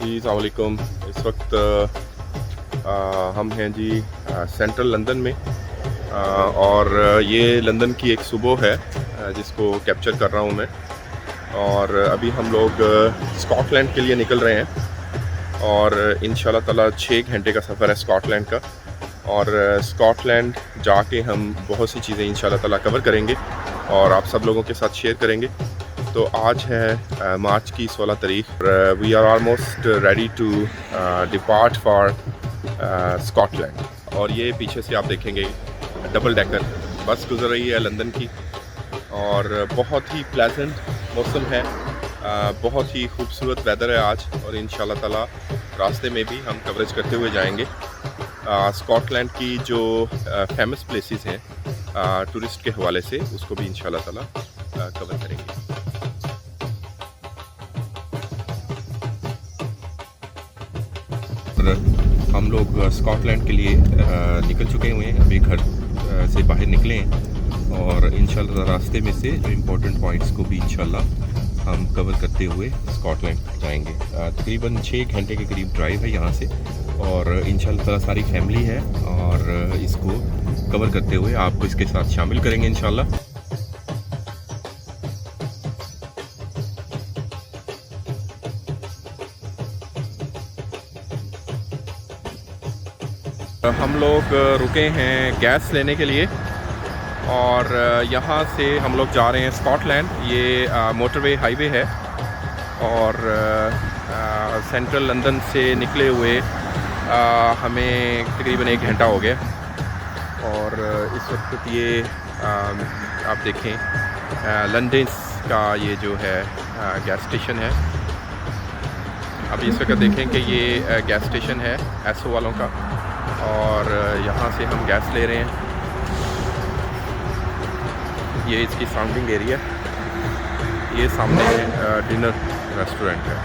जी अस्सलाम वालेकुम। इस वक्त हम हैं जी सेंट्रल लंदन में और ये लंदन की एक सुबह है जिसको कैप्चर कर रहा हूँ मैं। और अभी हम लोग स्कॉटलैंड के लिए निकल रहे हैं और इंशाल्लाह ताला 6 घंटे का सफ़र है स्कॉटलैंड का। और स्कॉटलैंड जाके हम बहुत सी चीज़ें इंशाल्लाह ताला कवर करेंगे और आप सब लोगों के साथ शेयर करेंगे। तो आज है मार्च की 16 तारीख। We are almost ready to depart for Scotland. और ये पीछे से आप देखेंगे डबल डेकर बस गुजर रही है लंदन की और बहुत ही प्लेजेंट मौसम है, बहुत ही खूबसूरत वेदर है आज। और इंशाल्लाह ताला रास्ते में भी हम कवरेज करते हुए जाएंगे। स्कॉटलैंड की जो फेमस प्लेसेस हैं टूरिस्ट के हवाले से, उसको भी इंशाल्लाह ताला कवर करेंगे। हम लोग स्कॉटलैंड के लिए निकल चुके हुए हैं, अभी घर से बाहर निकले हैं और इंशाल्लाह रास्ते में से जो इम्पोर्टेंट पॉइंट्स को भी इंशाल्लाह हम कवर करते हुए स्कॉटलैंड जाएंगे। तकरीबन 6 घंटे के करीब ड्राइव है यहाँ से और इंशाल्लाह सारी फैमिली है और इसको कवर करते हुए आपको इसके साथ शामिल करेंगे इंशाल्लाह। हम लोग रुके हैं गैस लेने के लिए और यहाँ से हम लोग जा रहे हैं स्कॉटलैंड। ये मोटरवे हाईवे है और सेंट्रल लंदन से निकले हुए हमें तकरीबन 1 घंटा हो गया। और इस वक्त ये आप देखें लंदन का ये जो है गैस स्टेशन है। अभी इस वक्त देखें कि ये गैस स्टेशन है एसओ वालों का और यहाँ से हम गैस ले रहे हैं। ये इसकी साउंडिंग एरिया, ये सामने डिनर रेस्टोरेंट है।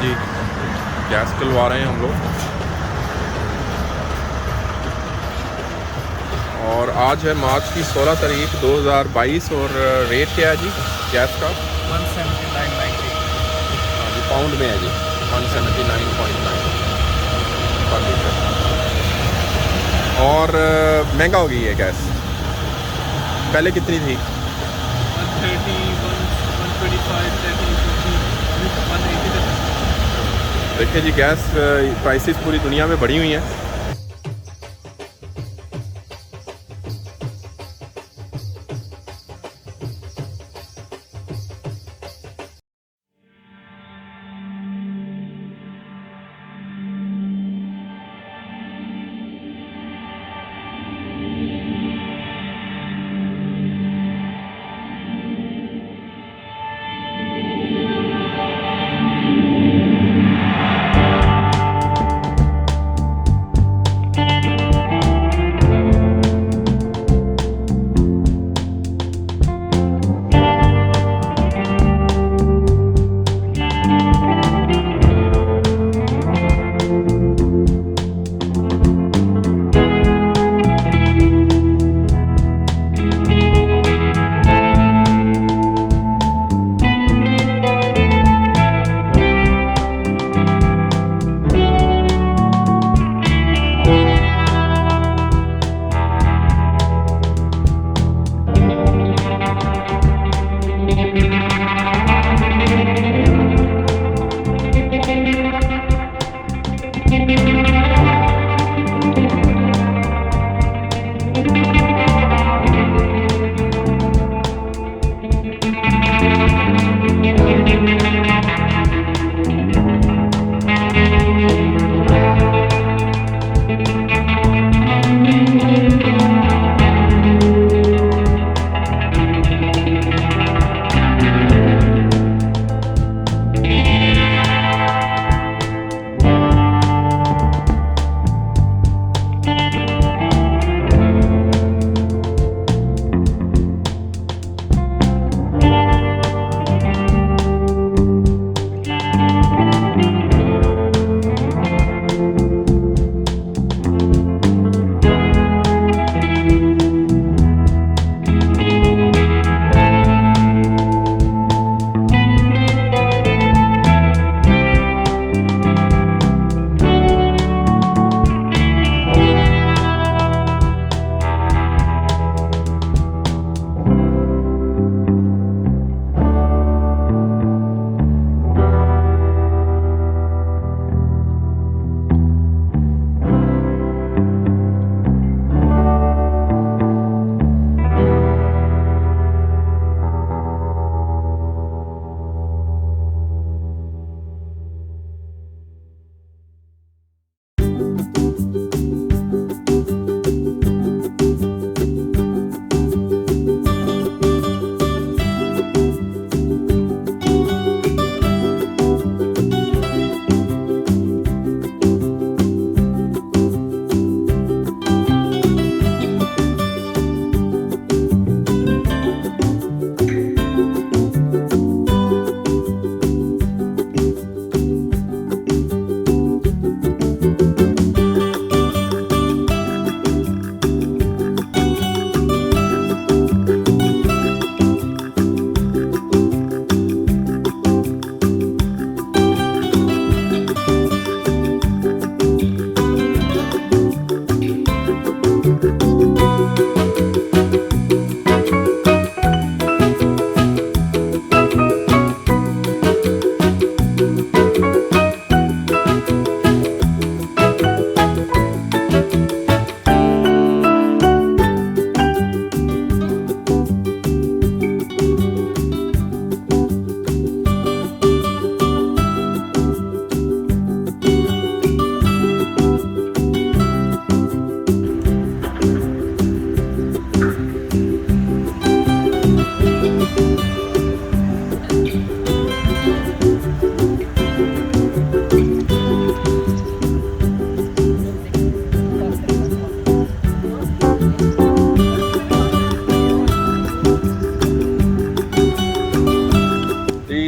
जी गैस डलवा रहे हैं हम लोग। और आज है मार्च की 16 तारीख 2022 और रेट क्या है जी गैस का? 179.90। हाँ जी पाउंड में है जी 179.9 पर लीटर। और महंगा हो गई है गैस, पहले कितनी थी? 130, 125, 30, 180। देखिए जी गैस प्राइसेस पूरी दुनिया में बढ़ी हुई हैं।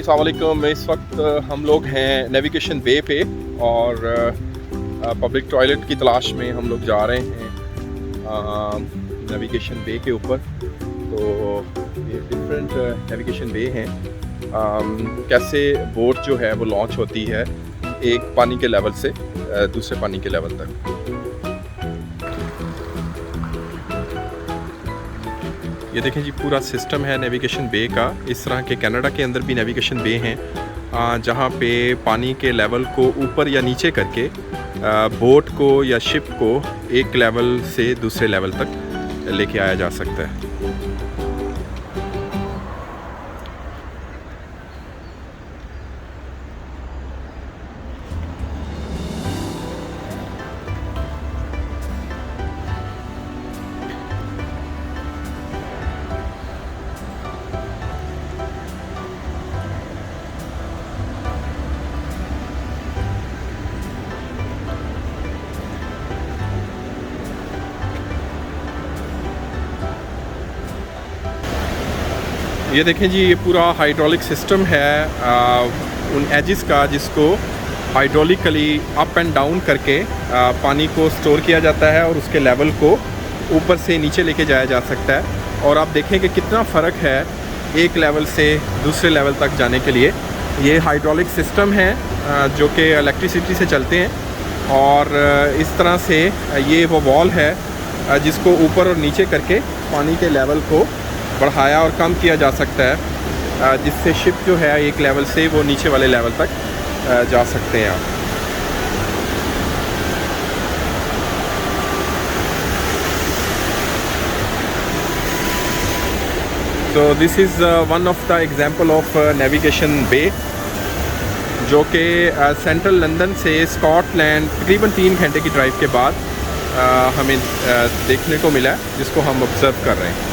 अस्सलाम वालेकुम। इस वक्त हम लोग हैं नेविगेशन बे पे और पब्लिक टॉयलेट की तलाश में हम लोग जा रहे हैं नेविगेशन बे के ऊपर। तो ये डिफरेंट नेविगेशन बे हैं, कैसे बोट जो है वो लॉन्च होती है एक पानी के लेवल से दूसरे पानी के लेवल तक। ये देखें जी, पूरा सिस्टम है नेविगेशन बे का। इस तरह के कनाडा के अंदर भी नेविगेशन बे हैं जहाँ पे पानी के लेवल को ऊपर या नीचे करके बोट को या शिप को एक लेवल से दूसरे लेवल तक लेके आया जा सकता है। ये देखें जी, ये पूरा हाइड्रोलिक सिस्टम है उन एजिस का जिसको हाइड्रोलिकली अप एंड डाउन करके पानी को स्टोर किया जाता है और उसके लेवल को ऊपर से नीचे लेके जाया जा सकता है। और आप देखें कि कितना फ़र्क है एक लेवल से दूसरे लेवल तक जाने के लिए। ये हाइड्रोलिक सिस्टम है जो कि इलेक्ट्रिसिटी से चलते हैं और इस तरह से ये वो वॉल है जिसको ऊपर और नीचे करके पानी के लेवल को बढ़ाया और कम किया जा सकता है, जिससे शिप जो है एक लेवल से वो नीचे वाले लेवल तक जा सकते हैं आप। तो this is one of the example of navigation bay जो कि सेंट्रल लंदन से स्कॉटलैंड तकरीबन 3 घंटे की ड्राइव के बाद हमें देखने को मिला है, जिसको हम ऑब्ज़र्व कर रहे हैं।